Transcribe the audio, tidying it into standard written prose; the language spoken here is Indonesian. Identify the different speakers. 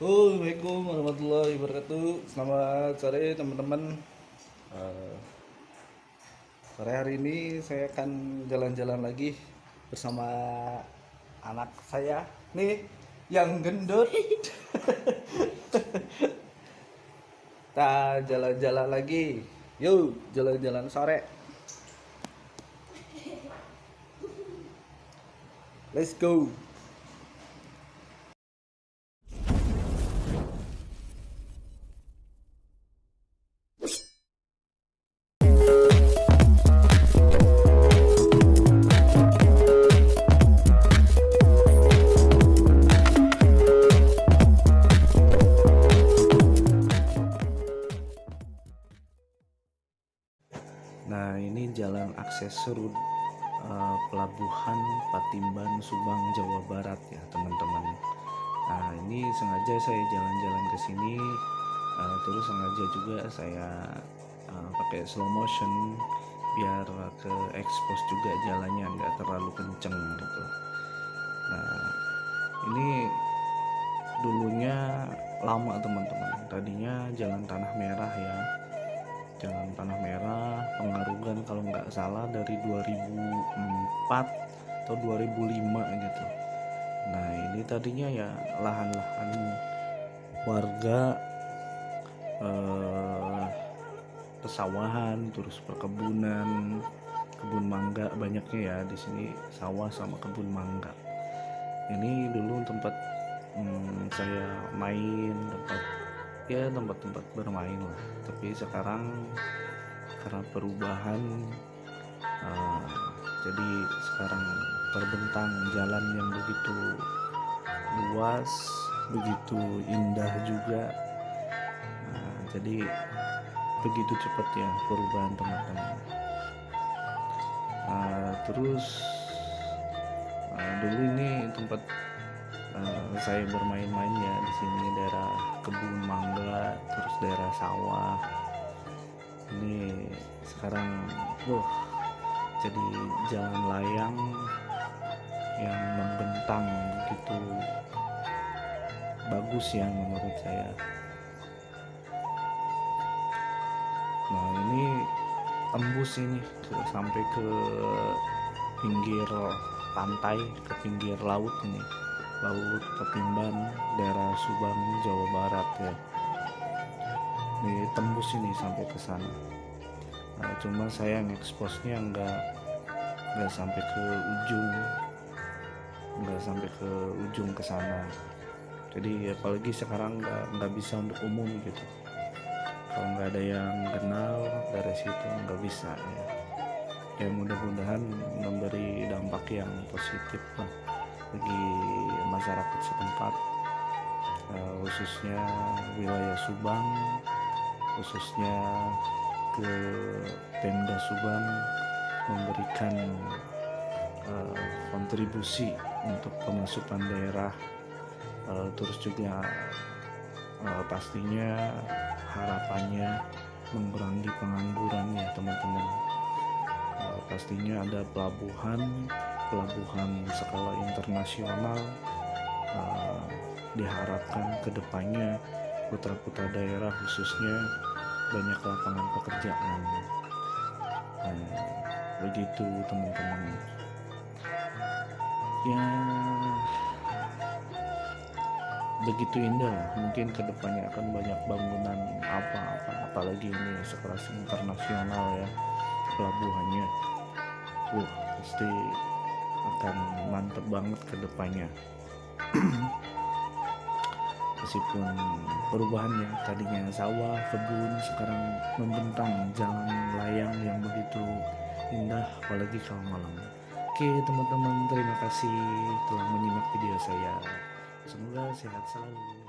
Speaker 1: Assalamualaikum warahmatullahi wabarakatuh. Selamat sore teman-teman. Eh, Sore hari ini saya akan jalan-jalan lagi bersama anak saya nih yang gendut. Kita jalan-jalan lagi. Yuk, jalan-jalan sore. Let's go. Nah, ini jalan akses Serut, Pelabuhan Patimban, Subang, Jawa Barat ya, teman-teman. Nah, ini sengaja saya jalan-jalan ke sini, terus sengaja juga saya pakai slow motion biar ke expose juga jalannya nggak terlalu kenceng gitu. Nah, ini dulunya lama teman-teman. Tadinya Jalan Tanah Merah ya. Jalan Tanah Merah Pengarugan kalau nggak salah dari 2004 atau 2005 gitu. Nah, ini tadinya ya lahan-lahan warga, pesawahan, terus perkebunan, kebun mangga banyaknya ya di sini, sawah sama kebun mangga. Ini dulu tempat saya main, tempat-tempat bermain lah. Tapi sekarang karena perubahan, jadi sekarang terbentang jalan yang begitu luas, begitu indah juga. Nah, jadi begitu cepat ya perubahan teman-teman. Terus dulu ini tempat saya bermain-main ya di sini, daerah kebun mangga, terus daerah sawah. Ini sekarang jadi jalan layang yang membentang begitu bagus ya menurut saya. Nah, ini tembus ini sampai ke pinggir pantai, ke pinggir laut ini, Laut Patimban, daerah Subang, Jawa Barat ya. Ini tembus ini sampai ke sana. Nah, cuma saya nge-expose-nya nggak sampai ke ujung ke sana. Jadi apalagi sekarang nggak bisa untuk umum gitu. Kalau nggak ada yang kenal dari situ nggak bisa ya. Ya mudah-mudahan memberi dampak yang positif lah bagi masyarakat setempat, khususnya wilayah Subang, khususnya ke Pemda Subang, memberikan kontribusi untuk pemasukan daerah, terus juga pastinya harapannya mengurangi pengangguran ya teman-teman. Pastinya ada pelabuhan skala internasional. Diharapkan kedepannya putra-putra daerah khususnya banyak lapangan pekerjaan. Begitu teman-teman ya, begitu indah. Mungkin kedepannya akan banyak bangunan apalagi ini sekelas internasional ya pelabuhannya. Pasti akan mantep banget kedepannya. Meskipun perubahannya tadinya sawah, kebun, sekarang membentang jalan layang yang begitu indah, apalagi kalau malam. Oke teman-teman, terima kasih telah menyimak video saya. Semoga sehat selalu.